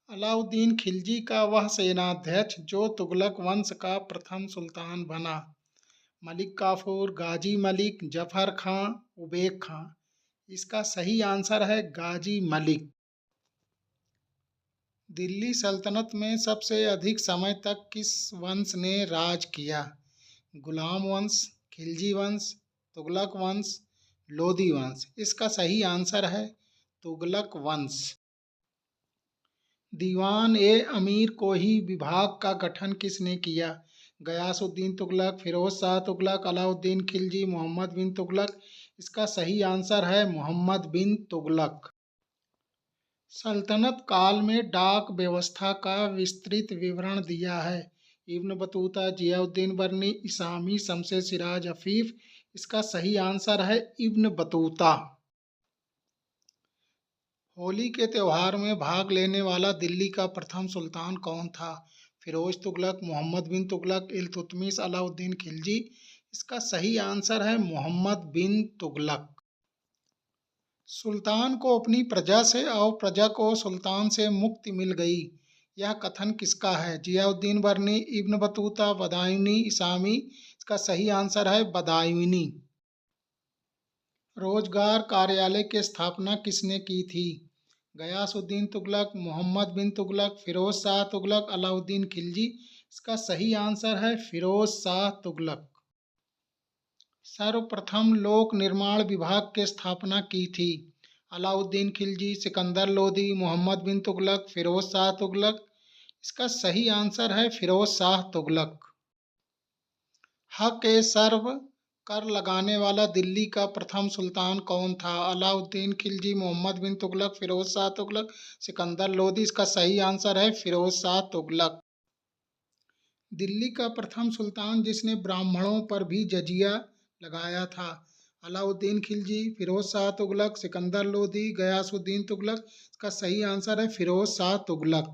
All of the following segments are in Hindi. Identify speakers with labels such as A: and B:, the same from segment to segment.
A: अलाउद्दीन खिलजी का वह सेनाध्यक्ष जो तुगलक वंश का प्रथम सुल्तान बना। मलिक काफूर, गाजी मलिक, जफर खां, उबेक खां। इसका सही आंसर है गाजी मलिक। दिल्ली सल्तनत में सबसे अधिक समय तक किस वंश ने राज किया? गुलाम वंश, खिलजी वंश, तुगलक वंश, लोदी वंश। इसका सही आंसर है तुगलक वंश। दीवान ए अमीर कोही विभाग का गठन किसने किया? गयासुद्दीन तुगलक, फिरोज शाह तुगलक, अलाउद्दीन खिलजी, मोहम्मद बिन तुगलक। इसका सही आंसर है मोहम्मद बिन तुगलक। सल्तनत काल में डाक व्यवस्था का विस्तृत विवरण दिया है। इब्न बतूता, जियाउद्दीन बर्नी, इसामी, शमसे सिराज अफीफ। इसका सही आंसर है इब्न बतूता। होली के त्योहार में भाग लेने वाला दिल्ली का प्रथम सुल्तान कौन था? फिरोज तुगलक, मोहम्मद बिन तुगलक, इल्तुतमिश, अलाउद्दीन खिलजी। इसका सही आंसर है मोहम्मद बिन तुगलक। सुल्तान को अपनी प्रजा से और प्रजा को सुल्तान से मुक्ति मिल गई, यह कथन किसका है? जियाउद्दीन बर्नी, इब्न बतूता, बदायूनी, इसामी। इसका सही आंसर है बदायूनी। रोजगार कार्यालय की स्थापना किसने की थी? गयासुद्दीन तुगलक, मोहम्मद बिन तुगलक, फिरोज शाह तुगलक, अलाउद्दीन खिलजी। इसका सही आंसर है फिरोज शाह तुगलक। सर्वप्रथम लोक निर्माण विभाग की स्थापना की थी? अलाउद्दीन खिलजी, सिकंदर लोदी, मोहम्मद बिन तुगलक, फिरोज शाह तुगलक। इसका सही आंसर है फिरोज शाह तुगलक। हक ए सर्व कर लगाने वाला दिल्ली का प्रथम सुल्तान कौन था? अलाउद्दीन खिलजी, मोहम्मद बिन तुगलक, फिरोज शाह तुगलक, सिकंदर लोदी। इसका सही आंसर है फिरोज शाह तुगलक। दिल्ली का प्रथम सुल्तान जिसने ब्राह्मणों पर भी जजिया लगाया था? अलाउद्दीन खिलजी, फिरोज शाह तुगलक, सिकंदर लोदी, गयासुद्दीन तुगलक। इसका सही आंसर है फिरोज शाह तुगलक।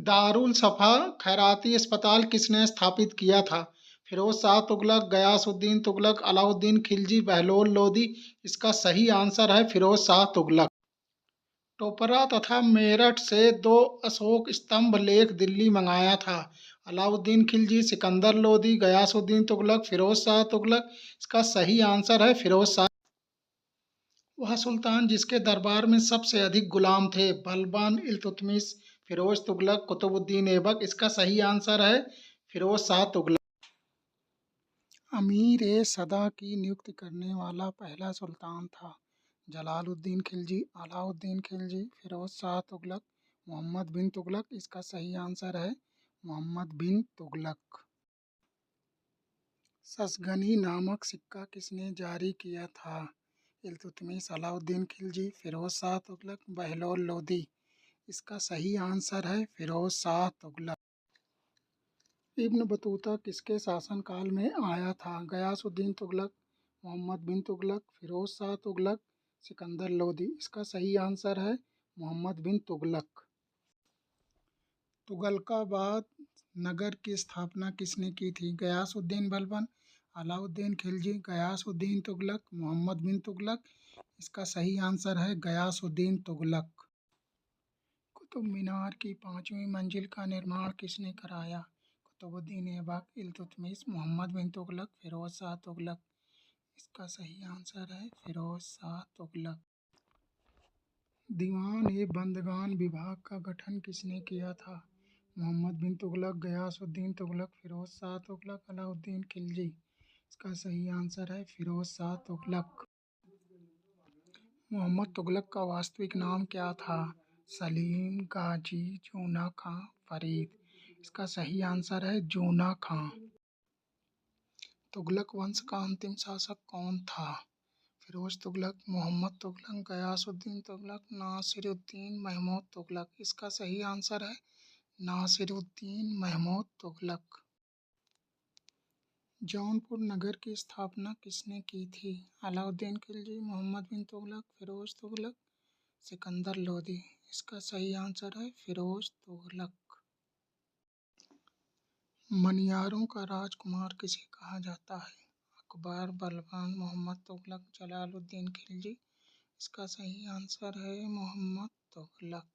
A: दारुल सफा खैराती अस्पताल किसने स्थापित किया था? फिरोज शाह तुगलक, गयासुद्दीन तुगलक, अलाउद्दीन खिलजी, बहलोल लोदी। इसका सही आंसर है फिरोज शाह तुगलक। टोपरा तथा मेरठ से 2 अशोक स्तंभ लेख दिल्ली मंगाया था? अलाउद्दीन खिलजी, सिकंदर लोदी, गयासुद्दीन तुगलक, फिरोज शाह तुगलक। इसका सही आंसर है फिरोज शाह। वह सुल्तान जिसके दरबार में सबसे अधिक गुलाम थे? बलबन, इल्तुतमिश, फिरोज तुगलक, कुतुबुद्दीन ऐबक। इसका सही आंसर है फिरोज शाह तुगलक। अमीर ए सदा की नियुक्ति करने वाला पहला सुल्तान था? जलालुद्दीन खिलजी, अलाउद्दीन खिलजी, फिरोज शाह तुगलक, मोहम्मद बिन तुगलक। इसका सही आंसर है मोहम्मद बिन तुगलक। ससगनी नामक सिक्का किसने जारी किया था? इल्तुतमिश, अलाउद्दीन खिलजी, फिरोज शाह तुगलक, बहलोल लोदी। इसका सही आंसर है फिरोज शाह तुगलक। इब्न बतूता किसके शासनकाल में आया था? गयासुद्दीन तुगलक, मोहम्मद बिन तुगलक, फिरोज शाह तुगलक, सिकंदर लोदी। इसका सही आंसर है मोहम्मद बिन तुगलक। तुगलकाबाद नगर की स्थापना किसने की थी? गयासुद्दीन बलबन, अलाउद्दीन खिलजी, गयासुद्दीन तुगलक, मोहम्मद बिन तुगलक। इसका सही आंसर है गयासुद्दीन तुगलक। कुतुब मीनार की 5वीं मंजिल का निर्माण किसने कराया? कुतुबुद्दीन ऐबक, इल्तुतमिश, मोहम्मद बिन तुगलक, फिरोज शाह तुगलक। इसका सही आंसर है फिरोज शाह तुगलक। दीवान ए बंदगान विभाग का गठन किसने किया था? मोहम्मद बिन तुगलक, गयासुद्दीन तुगलक, फिरोज शाह तुगलक, अलाउद्दीन खिलजी। इसका सही आंसर है फिरोज शाह तुगलक। मोहम्मद तुगलक का वास्तविक नाम क्या था? सलीम, गाजी, जूना खां, फरीद। इसका सही आंसर है जूना खां। तुगलक वंश का अंतिम शासक कौन था? फिरोज तुगलक, मोहम्मद तुगलक, गयासुद्दीन तुगलक, नासिरुद्दीन महमूद तुगलक। इसका सही आंसर है नासिरुद्दीन महमूद तुगलक। जौनपुर नगर की स्थापना किसने की थी? अलाउद्दीन खिलजी, मोहम्मद बिन तुगलक, फिरोज तुगलक, सिकंदर लोदी। इसका सही आंसर है फिरोज तुगलक। मनियारों का राजकुमार किसे कहा जाता है? अकबर, बलबन, मोहम्मद तुगलक, जलालुद्दीन खिलजी। इसका सही आंसर है मोहम्मद तुगलक।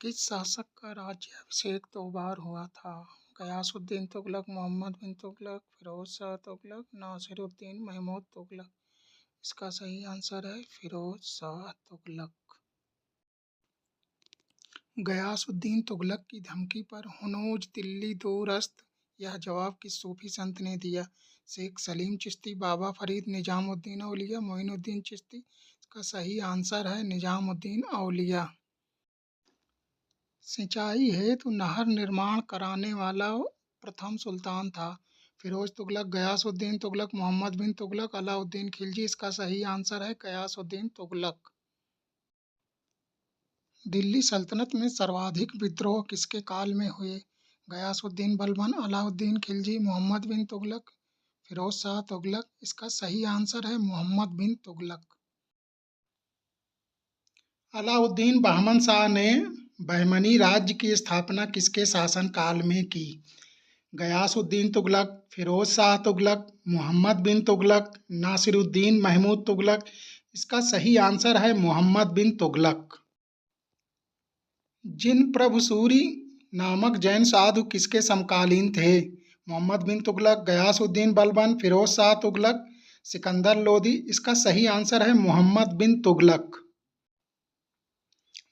A: किस शासक का राज्याभिषेक 2 बार हुआ था? गयासुद्दीन तुगलक, मोहम्मद बिन तुगलक, फिरोज शाह तुगलक, नासिरुद्दीन महमूद तुगलक। इसका सही आंसर है फिरोज शाह तुगलक। गयासुद्दीन तुगलक की धमकी पर हुनूज दिल्ली दूरस्त यह जवाब किस सूफी संत ने दिया? शेख सलीम चिश्ती, बाबा फरीद, निजामुद्दीन औलिया, मोइनुद्दीन चिश्ती। इसका सही आंसर है निजामुद्दीन औलिया। सिंचाई हेतु नहर निर्माण कराने वाला प्रथम सुल्तान था? फिरोज तुगलक, गयासुद्दीन तुगलक, मोहम्मद बिन तुगलक, अलाउद्दीन खिलजी। इसका सही आंसर है गयासुद्दीन तुगलक। दिल्ली सल्तनत में सर्वाधिक विद्रोह किसके काल में हुए? गयासुद्दीन बलबन, अलाउद्दीन खिलजी, मोहम्मद बिन तुगलक, फिरोज शाह तुगलक। इसका सही आंसर है मोहम्मद बिन तुगलक। अलाउद्दीन बहमन शाह ने बहमनी राज्य की स्थापना किसके शासनकाल में की? गयासुद्दीन तुगलक, फिरोज शाह तुगलक, मोहम्मद बिन तुगलक, नासिरुद्दीन महमूद तुगलक। इसका सही आंसर है मोहम्मद बिन तुगलक। जिन प्रभु सूरी नामक जैन साधु किसके समकालीन थे? मोहम्मद बिन तुगलक, गयासुद्दीन बलबन, फिरोज शाह तुगलक, सिकंदर लोदी। इसका सही आंसर है मोहम्मद बिन तुगलक।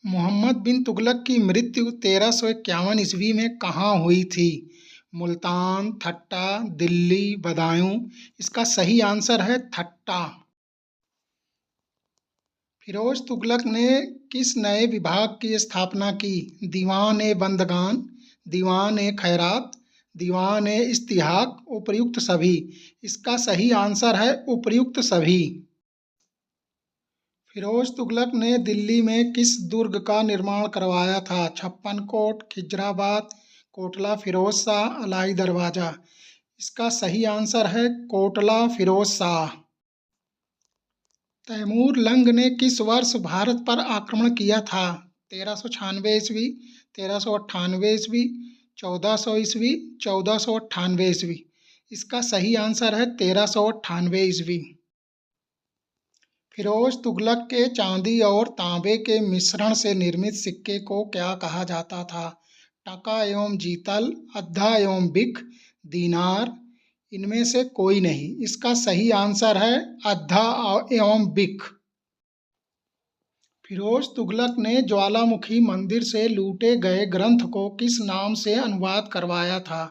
A: मोहम्मद बिन तुगलक की मृत्यु 1351 ईस्वी में कहाँ हुई थी? मुल्तान, थट्टा, दिल्ली, बदायूं। इसका सही आंसर है थट्टा। फिरोज तुगलक ने किस नए विभाग की स्थापना की? दीवान ए बंदगान, दीवान ए खैरात, दीवान ए इस्तिहाक, उपर्युक्त सभी। इसका सही आंसर है उपर्युक्त सभी। फिरोज तुगलक ने दिल्ली में किस दुर्ग का निर्माण करवाया था? छप्पन कोट, खिजराबाद, कोटला फिरोज शाह, अलाई दरवाजा। इसका सही आंसर है कोटला फिरोज शाह। तैमूर लंग ने किस वर्ष भारत पर आक्रमण किया था? 1396 ईस्वी, 1398 ईस्वी, 1400 ईस्वी, 1498 ईस्वी। इसका सही आंसर है 1398 ईस्वी। फिरोज तुगलक के चांदी और तांबे के मिश्रण से निर्मित सिक्के को क्या कहा जाता था? टका एवं जीतल, अद्धा एवं बिक, दीनार। इनमें से कोई नहीं। इसका सही आंसर है अद्धा एवं बिक। फिरोज तुगलक ने ज्वालामुखी मंदिर से लूटे गए ग्रंथ को किस नाम से अनुवाद करवाया था?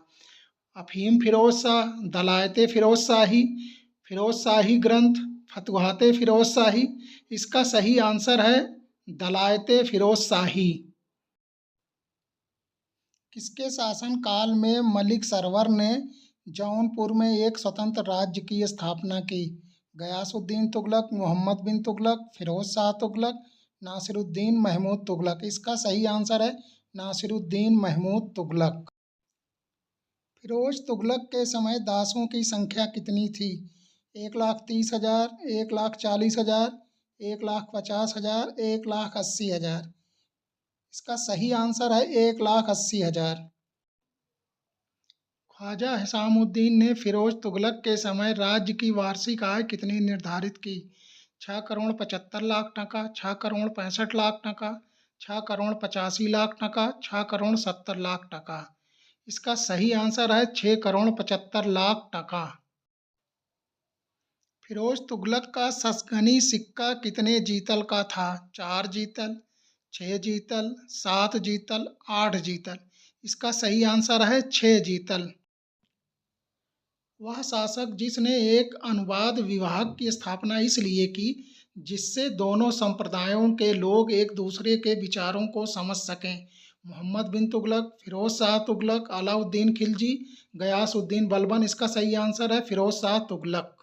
A: अफीम फिरोज शाह, दलायते फिरोज शाही, फिरोज शाही ग्रंथ, फतवाहते फिरोज शाही। इसका सही आंसर है दलायते फिरोज शाही। किसके शासनकाल में मलिक सरवर ने जौनपुर में एक स्वतंत्र राज्य की स्थापना की? गयासुद्दीन तुगलक, मोहम्मद बिन तुगलक, फिरोज शाह तुगलक, नासिरुद्दीन महमूद तुगलक। इसका सही आंसर है नासिरुद्दीन महमूद तुगलक। फिरोज तुगलक के समय दासों की संख्या कितनी थी? 1,30,000, 1,40,000, 1,50,000, 1,80,000। इसका सही आंसर है 1,80,000। ख्वाजा हिसामुद्दीन ने फिरोज तुगलक के समय राज्य की वार्षिक आय कितनी निर्धारित की? 6 करोड़ 75 लाख टका, 6 करोड़ 65 लाख टका, 6 करोड़ 85 लाख टका, 6 करोड़ 70 लाख टका। इसका सही आंसर है 6 करोड़ 75 लाख टका। फिरोज तुगलक का शस्गनी सिक्का कितने जीतल का था? 4 जीतल, 6 जीतल, 7 जीतल, 8 जीतल। इसका सही आंसर है 6 जीतल। वह शासक जिसने एक अनुवाद विभाग की स्थापना इसलिए की जिससे दोनों संप्रदायों के लोग एक दूसरे के विचारों को समझ सकें? मोहम्मद बिन तुगलक, फिरोज शाह तुगलक, अलाउद्दीन खिलजी, गयासुद्दीन बलबन। इसका सही आंसर है फिरोज शाह तुगलक।